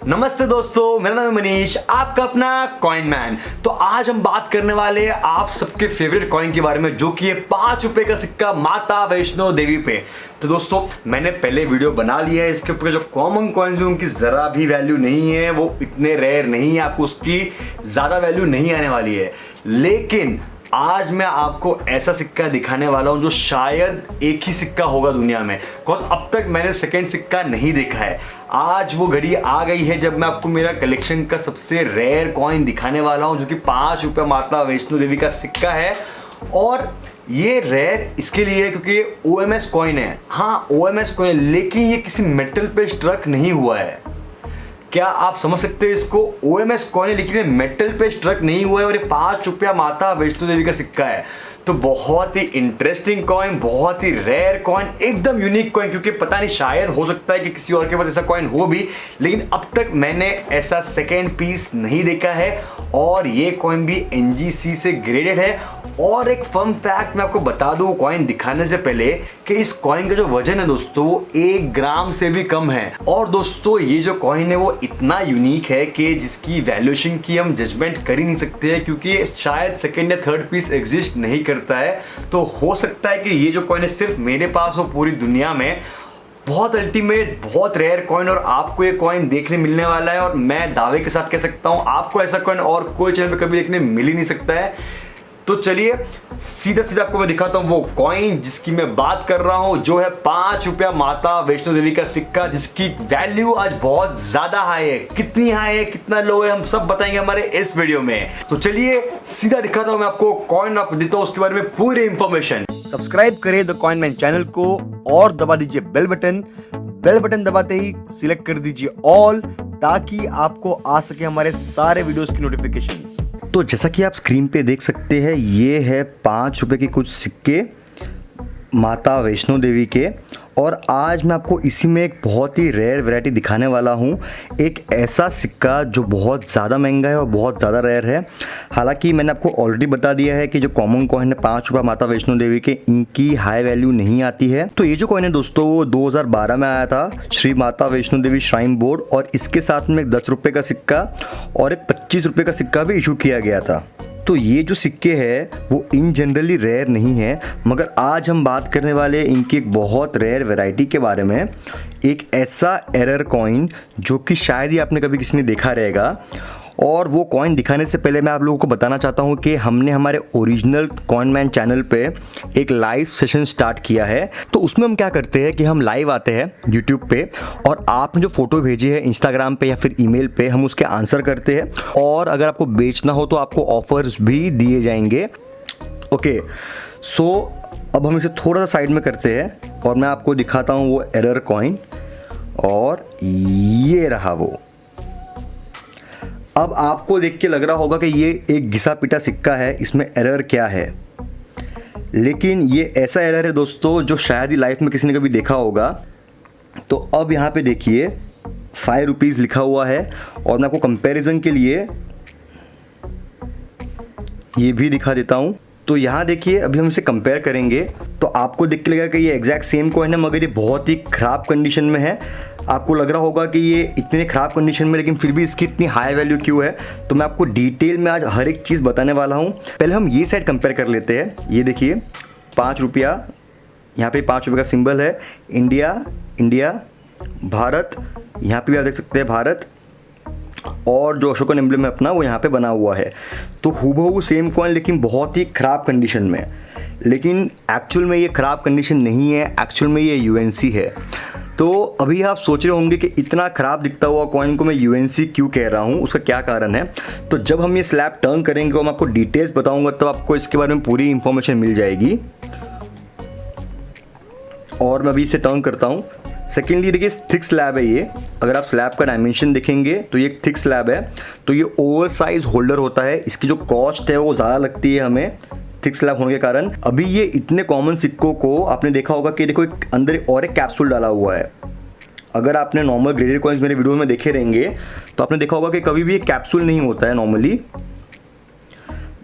नमस्ते दोस्तों, मेरा नाम है मनीष, आपका अपना कॉइन मैन। तो आज हम बात करने वाले हैं आप सबके फेवरेट कॉइन के बारे में, जो कि है 5 रुपए का सिक्का माता वैष्णो देवी पे। तो दोस्तों, मैंने पहले वीडियो बना लिया है इसके ऊपर। जो कॉमन कॉइन्स हैं उनकी ज़रा भी वैल्यू नहीं है, वो इतने रेयर नहीं है, आपको उसकी ज़्यादा वैल्यू नहीं आने वाली है। लेकिन आज मैं आपको ऐसा सिक्का दिखाने वाला हूं जो शायद एक ही सिक्का होगा दुनिया में, बिकॉज अब तक मैंने सेकंड सिक्का नहीं देखा है। आज वो घड़ी आ गई है जब मैं आपको मेरा कलेक्शन का सबसे रेयर कॉइन दिखाने वाला हूं, जो कि 5 रुपये माता वैष्णो देवी का सिक्का है। और ये रेयर इसके लिए है क्योंकि OMS कॉइन है। हाँ, OMS कॉइन है, लेकिन ये किसी मेटल पे स्ट्रक नहीं हुआ है। क्या आप समझ सकते हैं इसको? OMS कॉइन है लेकिन मेटल पे स्ट्रक नहीं हुआ है और ये 5 रुपया माता वैष्णो देवी का सिक्का है। तो बहुत ही इंटरेस्टिंग कॉइन, बहुत ही रेयर कॉइन, एकदम यूनिक कॉइन। क्योंकि पता नहीं, शायद हो सकता है कि किसी और के पास ऐसा कॉइन हो भी, लेकिन अब तक मैंने ऐसा सेकेंड पीस नहीं देखा है। और ये कॉइन भी NGC से ग्रेडेड है। और एक फन फैक्ट मैं आपको बता दूं कॉइन दिखाने से पहले, कि इस कॉइन का जो वजन है दोस्तों, वो 1 ग्राम से भी कम है। और दोस्तों, ये जो कॉइन है वो इतना यूनिक है कि जिसकी वैल्यूएशन की हम जजमेंट कर ही नहीं सकते हैं, क्योंकि शायद सेकेंड या थर्ड पीस एग्जिस्ट नहीं करता है। तो हो सकता है कि ये जो कॉइन है सिर्फ मेरे पास हो पूरी दुनिया में। बहुत अल्टीमेट, बहुत रेयर कॉइन, और आपको ये कॉइन देखने मिलने वाला है। और मैं दावे के साथ कह सकता हूँ आपको ऐसा कॉइन और कोई चैनल पे कभी देखने मिल ही नहीं सकता है। तो चलिए सीधा सीधा आपको मैं दिखाता हूँ वो कॉइन जिसकी मैं बात कर रहा हूँ, जो है 5 रुपया माता वैष्णो देवी का सिक्का, जिसकी वैल्यू आज बहुत ज्यादा हाई है। कितनी हाई है, कितना लो है, हम सब बताएंगे हमारे इस वीडियो में। तो चलिए सीधा दिखाता हूँ मैं आपको कॉइन, आपको देता हूँ उसके बारे में पूरी इंफॉर्मेशन। सब्सक्राइब करें द कॉइन मैन चैनल को और दबा दीजिए बेल बटन। बेल बटन दबाते ही सिलेक्ट कर दीजिए ऑल, ताकि आपको आ सके हमारे सारे वीडियोस की नोटिफिकेशंस। तो जैसा कि आप स्क्रीन पे देख सकते हैं, ये है 5 रुपए के कुछ सिक्के माता वैष्णो देवी के। और आज मैं आपको इसी में एक बहुत ही रेयर वैरायटी दिखाने वाला हूँ। एक ऐसा सिक्का जो बहुत ज़्यादा महंगा है और बहुत ज़्यादा रेयर है। हालांकि मैंने आपको ऑलरेडी बता दिया है कि जो कॉमन कॉइन है 5 रुपये माता वैष्णो देवी के, इनकी हाई वैल्यू नहीं आती है। तो ये जो कॉइन है दोस्तों, वो 2012 में आया था श्री माता वैष्णो देवी श्राइन बोर्ड, और इसके साथ में एक 10 रुपये का सिक्का और एक 25 रुपये का सिक्का भी इशू किया गया था। तो ये जो सिक्के हैं वो इन जनरली रेयर नहीं है, मगर आज हम बात करने वाले इनकी एक बहुत रेयर वैरायटी के बारे में। एक ऐसा एरर कॉइन जो कि शायद ही आपने कभी किसी ने देखा रहेगा। और वो कॉइन दिखाने से पहले मैं आप लोगों को बताना चाहता हूँ कि हमने हमारे ओरिजिनल कॉइन मैन चैनल पे एक लाइव सेशन स्टार्ट किया है। तो उसमें हम क्या करते हैं कि हम लाइव आते हैं यूट्यूब पे, और आपने जो फ़ोटो भेजी है इंस्टाग्राम पे या फिर ईमेल पे, हम उसके आंसर करते हैं। और अगर आपको बेचना हो तो आपको ऑफर्स भी दिए जाएंगे। ओके, सो अब हम इसे थोड़ा सा साइड में करते हैं और मैं आपको दिखाता हूँ वो एरर कॉइन। और ये रहा वो। अब आपको देख के लग रहा होगा कि ये एक घिसा पिटा सिक्का है, इसमें एरर क्या है। लेकिन ये ऐसा एरर है दोस्तों जो शायद ही लाइफ में किसी ने कभी देखा होगा। तो अब यहाँ पे देखिए 5 रुपीज़ लिखा हुआ है, और मैं आपको कंपैरिजन के लिए ये भी दिखा देता हूँ। तो यहाँ देखिए, अभी हम इसे कंपेयर करेंगे तो आपको देख के लगेगा कि ये एग्जैक्ट सेम कॉइन है, मगर ये बहुत ही ख़राब कंडीशन में है। आपको लग रहा होगा कि ये इतने ख़राब कंडीशन में, लेकिन फिर भी इसकी इतनी हाई वैल्यू क्यों है। तो मैं आपको डिटेल में आज हर एक चीज़ बताने वाला हूँ। पहले हम ये साइड कंपेयर कर लेते हैं। ये देखिए 5 रुपया, यहाँ पे 5 रुपये का सिंबल है, इंडिया, इंडिया, भारत, यहाँ पे भी आप देख सकते हैं भारत, और जो अशोकन एम्ब्लेम है अपना, वो यहाँ पे बना हुआ है। तो हूबहू सेम कॉइन, लेकिन बहुत ही ख़राब कंडीशन में। लेकिन एक्चुअल में ये ख़राब कंडीशन नहीं है, एक्चुअल में ये UNC है। तो अभी आप सोच रहे होंगे कि इतना ख़राब दिखता हुआ कॉइन को मैं UNC क्यों कह रहा हूँ, उसका क्या कारण है। तो जब हम ये स्लैब टर्न करेंगे और मैं आपको डिटेल्स बताऊँगा, तब आपको इसके बारे में पूरी इंफॉर्मेशन मिल जाएगी। और मैं अभी इसे टर्न करता हूँ। सेकेंडली देखिए, थिक स्लैब है ये। अगर आप स्लैब का डायमेंशन देखेंगे तो ये थिक स्लैब है। तो ये ओवर साइज होल्डर होता है, इसकी जो कॉस्ट है वो ज़्यादा लगती है हमें थिक स्लैब होने के कारण। अभी ये इतने कॉमन सिक्कों को आपने देखा होगा कि देखो एक अंदर और एक कैप्सूल डाला हुआ है। अगर आपने नॉर्मल ग्रेडेड कॉइन्स मेरे वीडियो में देखे रहेंगे तो आपने देखा होगा कि कभी भी एक कैप्सूल नहीं होता है नॉर्मली।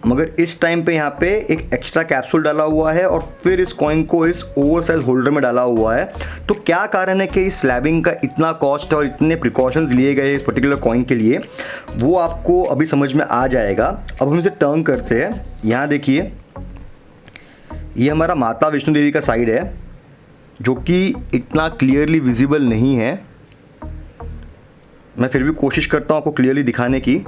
मगर इस टाइम पे यहाँ पे एक एक्स्ट्रा कैप्सूल डाला हुआ है और फिर इस कॉइन को इस ओवरसाइज होल्डर में डाला हुआ है। तो क्या कारण है कि इस स्लैबिंग का इतना कॉस्ट और इतने प्रिकॉशंस लिए गए इस पर्टिकुलर कॉइन के लिए, वो आपको अभी समझ में आ जाएगा। अब हम इसे टर्न करते हैं। यहाँ देखिए, ये हमारा माता वैष्णो देवी का साइड है जो कि इतना क्लियरली विजिबल नहीं है। मैं फिर भी कोशिश करता हूँ आपको क्लियरली दिखाने की।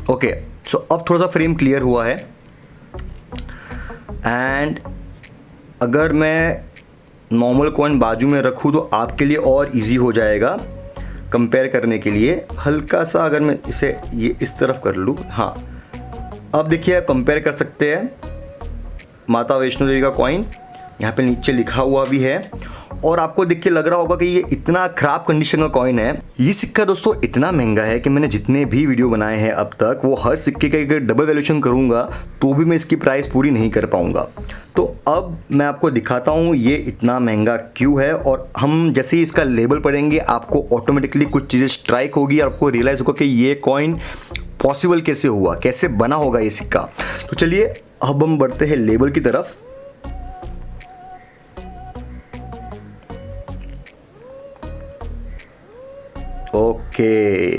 ओके, सो अब थोड़ा सा फ्रेम क्लियर हुआ है। एंड अगर मैं नॉर्मल कॉइन बाजू में रखूँ तो आपके लिए और इजी हो जाएगा कंपेयर करने के लिए। हल्का सा अगर मैं इसे ये इस तरफ कर लूँ, हाँ, अब देखिए आप कंपेयर कर सकते हैं माता वैष्णो देवी का कॉइन। यहाँ पे नीचे लिखा हुआ भी है और आपको देख के लग रहा होगा कि ये इतना खराब कंडीशन का कॉइन है। ये सिक्का दोस्तों इतना महंगा है कि मैंने जितने भी वीडियो बनाए हैं अब तक, वो हर सिक्के का अगर डबल वैल्यूएशन करूंगा तो भी मैं इसकी प्राइस पूरी नहीं कर पाऊंगा। तो अब मैं आपको दिखाता हूँ ये इतना महंगा क्यों है, और हम जैसे ही इसका लेबल पढ़ेंगे आपको ऑटोमेटिकली कुछ चीज़ें स्ट्राइक होगी और आपको रियलाइज़ होगा कि ये कॉइन पॉसिबल कैसे हुआ, कैसे बना होगा ये सिक्का। तो चलिए अब हम बढ़ते हैं लेबल की तरफ। ओके,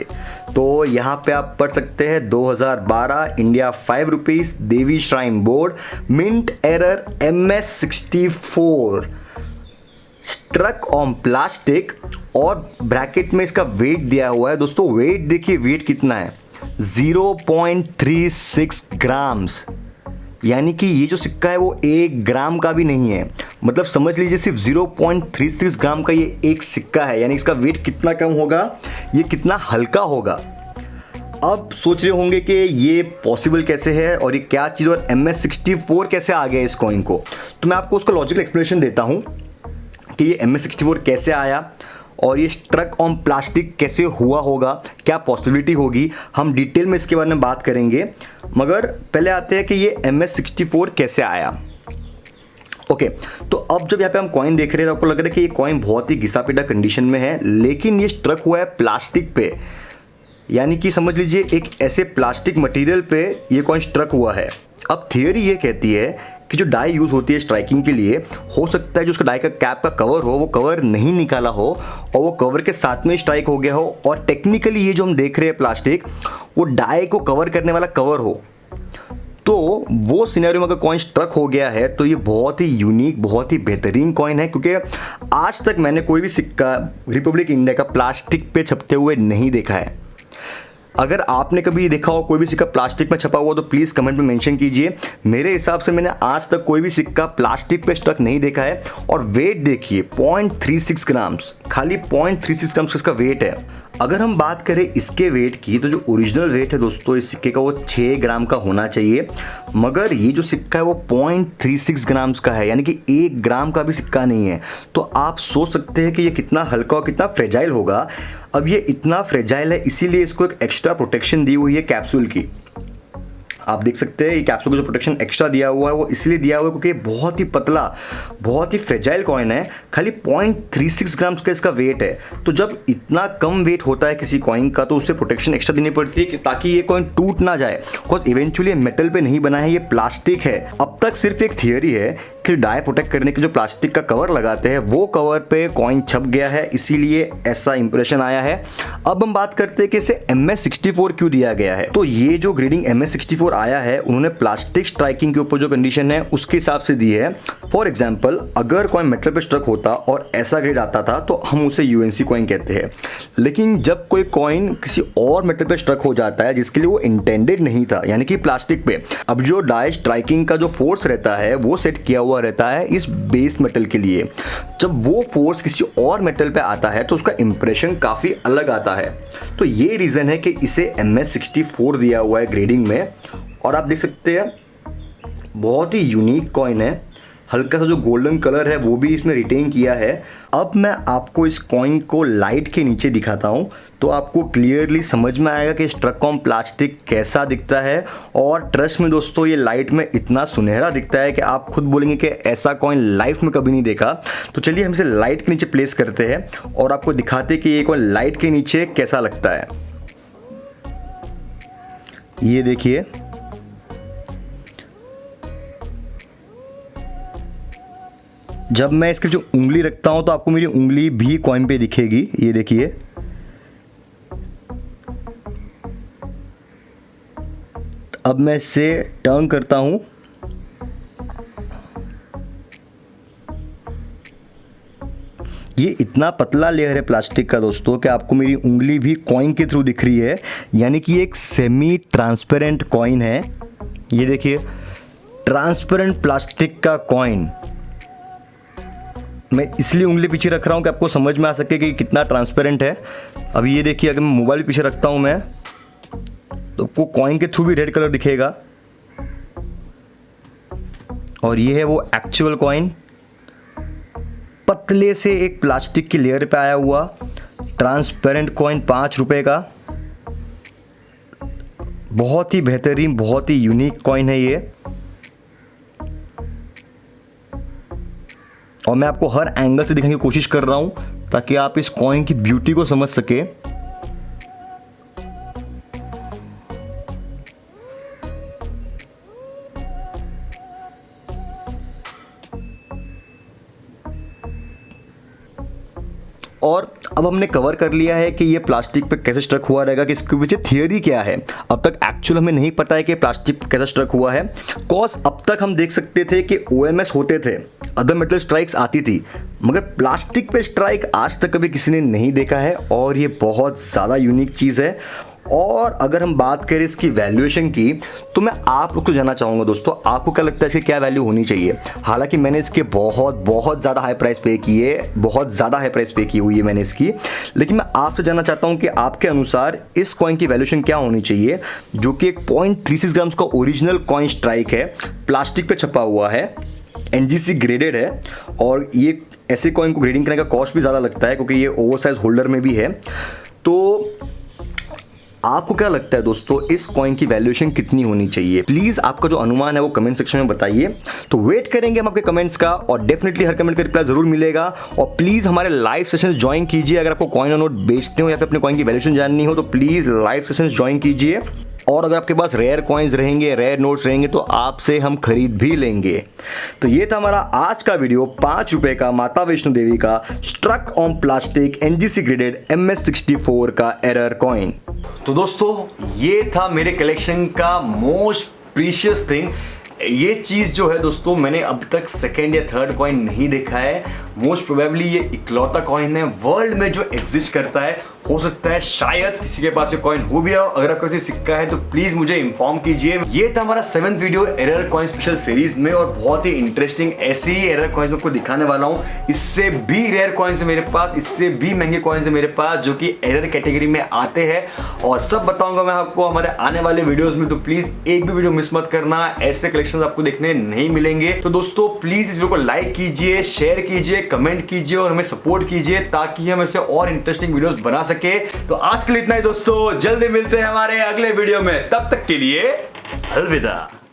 तो यहाँ पे आप पढ़ सकते हैं 2012 India 5 rupees Devi shrine board mint error MS64 struck on plastic, और ब्रैकेट में इसका वेट दिया हुआ है। दोस्तों वेट देखिए, वेट कितना है, 0.36 ग्राम्स, यानी कि ये जो सिक्का है वो 1 ग्राम का भी नहीं है। मतलब समझ लीजिए सिर्फ 0.36 ग्राम का ये एक सिक्का है, यानी इसका वेट कितना कम होगा, ये कितना हल्का होगा। अब सोच रहे होंगे कि ये पॉसिबल कैसे है और ये क्या चीज़, और MS64 कैसे आ गया इस कॉइन को। तो मैं आपको उसका लॉजिकल एक्सप्लेनेशन देता हूँ कि ये MS64 कैसे आया और ये स्ट्रक ऑन प्लास्टिक कैसे हुआ होगा, क्या पॉसिबिलिटी होगी, हम डिटेल में इसके बारे में बात करेंगे। मगर पहले आते हैं कि ये MS64 कैसे आया। ओके, तो अब जब यहाँ पे हम कॉइन देख रहे हैं तो आपको लग रहा है कि ये कॉइन बहुत ही घिसा पिटा कंडीशन में है, लेकिन ये स्ट्रक हुआ है प्लास्टिक पे, यानी कि समझ लीजिए एक ऐसे प्लास्टिक मटेरियल पे ये कॉइन स्ट्रक हुआ है। अब थियोरी ये कहती है कि जो डाई यूज़ होती है स्ट्राइकिंग के लिए, हो सकता है जो उसका डाई का कैप का कवर हो वो कवर नहीं निकाला हो और वो कवर के साथ में स्ट्राइक हो गया हो, और टेक्निकली ये जो हम देख रहे हैं प्लास्टिक वो डाई को कवर करने वाला कवर हो। तो वो सिनेरियो में अगर कॉइन स्ट्रक हो गया है तो ये बहुत ही यूनिक, बहुत ही बेहतरीन कॉइन है, क्योंकि आज तक मैंने कोई भी सिक्का रिपब्लिक इंडिया का प्लास्टिक पे छपते हुए नहीं देखा है। अगर आपने कभी देखा हो कोई भी सिक्का प्लास्टिक में छपा हुआ तो प्लीज़ कमेंट में मेंशन कीजिए। मेरे हिसाब से मैंने आज तक कोई भी सिक्का प्लास्टिक पे स्टक नहीं देखा है। और वेट देखिए 0.36 ग्राम्स, खाली 0.36 ग्राम्स इसका वेट है। अगर हम बात करें इसके वेट की तो जो ओरिजिनल वेट है दोस्तों इस सिक्के का वो 6 ग्राम का होना चाहिए, मगर ये जो सिक्का है वो 0.36 ग्राम्स का है, यानी कि 1 ग्राम का भी सिक्का नहीं है। तो आप सोच सकते हैं कि ये कितना हल्का और कितना फ्रेजाइल होगा। अब ये इतना फ्रेजाइल है इसीलिए इसको एक एक्स्ट्रा प्रोटेक्शन दी हुई है कैप्सूल की। आप देख सकते हैं ये कैप्सूल को जो प्रोटेक्शन एक्स्ट्रा दिया हुआ है वो इसलिए दिया हुआ है क्योंकि बहुत ही पतला, बहुत ही फ्रेजाइल कॉइन है, खाली 0.36 ग्राम्स का इसका वेट है। तो जब इतना कम वेट होता है किसी कॉइन का तो उससे प्रोटेक्शन एक्स्ट्रा देनी पड़ती है ताकि ये कॉइन टूट ना जाए, बिकॉज इवेंचुअली मेटल पे नहीं बना है, ये प्लास्टिक है। अब तक सिर्फ एक थियोरी है कि डाई प्रोटेक्ट करने के जो प्लास्टिक का कवर लगाते हैं वो कवर पे कॉइन छप गया है, इसीलिए ऐसा इंप्रेशन आया है। अब हम बात करते हैं कि इसे MS64 क्यों दिया गया है। तो ये जो ग्रेडिंग MS64 आया है उन्होंने प्लास्टिक स्ट्राइकिंग के ऊपर जो कंडीशन है उसके हिसाब से दी है। फॉर एग्जाम्पल अगर कॉइन मेटल पे स्ट्रक होता और ऐसा ग्रेड आता था तो हम उसे UNC कॉइन कहते हैं, लेकिन जब कोई कॉइन किसी और मेटल पे स्ट्रक हो जाता है जिसके लिए वो इंटेंडेड नहीं था, यानी कि प्लास्टिक पे, अब जो डाई स्ट्राइकिंग का जो फोर्स रहता है वो सेट किया हुआ रहता है इस बेस मेटल के लिए। जब वो फोर्स किसी और मेटल पे आता है तो उसका इंप्रेशन काफी अलग आता है। तो ये रीजन है कि इसे MS64 दिया हुआ है ग्रेडिंग में। और आप देख सकते हैं बहुत ही यूनिक कॉइन है, हल्का सा जो गोल्डन कलर है वो भी इसमें रिटेन किया है। अब मैं आपको इस कॉइन को लाइट के नीचे दिखाता हूँ तो आपको क्लियरली समझ में आएगा कि स्ट्रक ऑन प्लास्टिक कैसा दिखता है। और ट्रस्ट में दोस्तों ये लाइट में इतना सुनहरा दिखता है कि आप खुद बोलेंगे कि ऐसा कॉइन लाइफ में कभी नहीं देखा। तो चलिए हम इसे लाइट के नीचे प्लेस करते हैं और आपको दिखाते हैं कि ये कॉइन लाइट के नीचे कैसा लगता है। ये देखिए, जब मैं इसके जो उंगली रखता हूं तो आपको मेरी उंगली भी कॉइन पे दिखेगी। ये देखिए, अब मैं इससे टर्न करता हूं, ये इतना पतला लेयर है प्लास्टिक का दोस्तों कि आपको मेरी उंगली भी कॉइन के थ्रू दिख रही है, यानी कि एक सेमी ट्रांसपेरेंट कॉइन है। ये देखिए, ट्रांसपेरेंट प्लास्टिक का कॉइन। मैं इसलिए उंगली पीछे रख रहा हूँ कि आपको समझ में आ सके कि कितना ट्रांसपेरेंट है। अभी ये देखिए, अगर मैं मोबाइल पीछे रखता हूँ मैं, तो आपको कॉइन के थ्रू भी रेड कलर दिखेगा। और ये है वो एक्चुअल कॉइन, पतले से एक प्लास्टिक की लेयर पे आया हुआ ट्रांसपेरेंट कॉइन 5 रुपए का। बहुत ही बेहतरीन, बहुत ही यूनिक कॉइन है ये। और मैं आपको हर एंगल से दिखाने की कोशिश कर रहा हूं ताकि आप इस कॉइन की ब्यूटी को समझ सके। और अब हमने कवर कर लिया है कि ये प्लास्टिक पे कैसे स्ट्रक हुआ रहेगा, कि इसके पीछे थियरी क्या है। अब तक एक्चुअल हमें नहीं पता है कि प्लास्टिक कैसे स्ट्रक हुआ है। कॉज अब तक हम देख सकते थे कि OMS होते थे, अदर मेटल स्ट्राइक्स आती थी, मगर प्लास्टिक पे स्ट्राइक आज तक कभी किसी ने नहीं देखा है। और ये बहुत ज़्यादा यूनिक चीज़ है। और अगर हम बात करें इसकी वैल्यूएशन की, तो मैं आप लोग को जानना चाहूँगा दोस्तों, आपको क्या लगता है इसकी क्या वैल्यू होनी चाहिए। हालांकि मैंने इसके बहुत ज़्यादा हाई प्राइस पे की है, बहुत ज़्यादा हाई प्राइस पे की हुई है मैंने इसकी। लेकिन मैं आपसे जानना चाहता हूँ कि आपके अनुसार इस कॉइन की वैल्यूएशन क्या होनी चाहिए, जो कि एक 0.36 ग्राम्स का ओरिजिनल कॉइन स्ट्राइक है, प्लास्टिक पे छपा हुआ है, NGC ग्रेडेड है। और ये ऐसे कॉइन को ग्रेडिंग करने का कॉस्ट भी ज़्यादा लगता है, क्योंकि ये ओवरसाइज होल्डर में भी है। तो आपको क्या लगता है दोस्तों, इस कॉइन की वैल्यूएशन कितनी होनी चाहिए? प्लीज आपका जो अनुमान है वो कमेंट सेक्शन में बताइए। तो वेट करेंगे हम आपके कमेंट्स का, और डेफिनेटली हर कमेंट का रिप्लाई जरूर मिलेगा। और प्लीज हमारे लाइव सेशंस ज्वाइन कीजिए। अगर आपको कॉइन और नोट बेचने हो या फिर अपने कॉइन की वैल्यूएशन जाननी हो, तो प्लीज लाइव सेशंस ज्वाइन कीजिए। और अगर आपके पास रेयर कॉइन्स रहेंगे, रेयर नोट्स रहेंगे, तो आपसे हम खरीद भी लेंगे। तो ये था हमारा आज का वीडियो, 5 रुपए का माता वैष्णो देवी का struck on plastic NGC graded MS64 का एरर कॉइन। तो दोस्तों, ये था मेरे कलेक्शन का मोस्ट प्रीशियस थिंग। ये चीज़ जो है दोस्तों, मैंने अब तक सेकेंड या थर्ड कॉइन नहीं देखा है। मोस्ट प्रोबेबली ये इकलौता कॉइन है वर्ल्ड में जो एग्जिस्ट करता है। हो सकता है शायद किसी के पास ये कॉइन हो भी, और अगर आपके पास सिक्का है तो प्लीज मुझे इन्फॉर्म कीजिए। ये था हमारा 7th video error coin special series में, और बहुत ही इंटरेस्टिंग ऐसे ही एरर कॉइन्स में आपको दिखाने वाला हूँ। इससे भी रेयर कॉइन्स है मेरे पास, इससे भी महंगे कॉइन्स है मेरे पास, जो कि एरर कैटेगरी में आते हैं, और सब बताऊंगा मैं आपको हमारे आने वाले वीडियोस में। तो प्लीज एक भी वीडियो मिस मत करना, ऐसे कलेक्शंस आपको देखने नहीं मिलेंगे। तो दोस्तों प्लीज इस वीडियो को लाइक कीजिए, शेयर कीजिए, कमेंट कीजिए और हमें सपोर्ट कीजिए, ताकि हम ऐसे और इंटरेस्टिंग वीडियोस बना सके। तो आज के लिए इतना ही दोस्तों, जल्दी मिलते हैं हमारे अगले वीडियो में, तब तक के लिए अलविदा।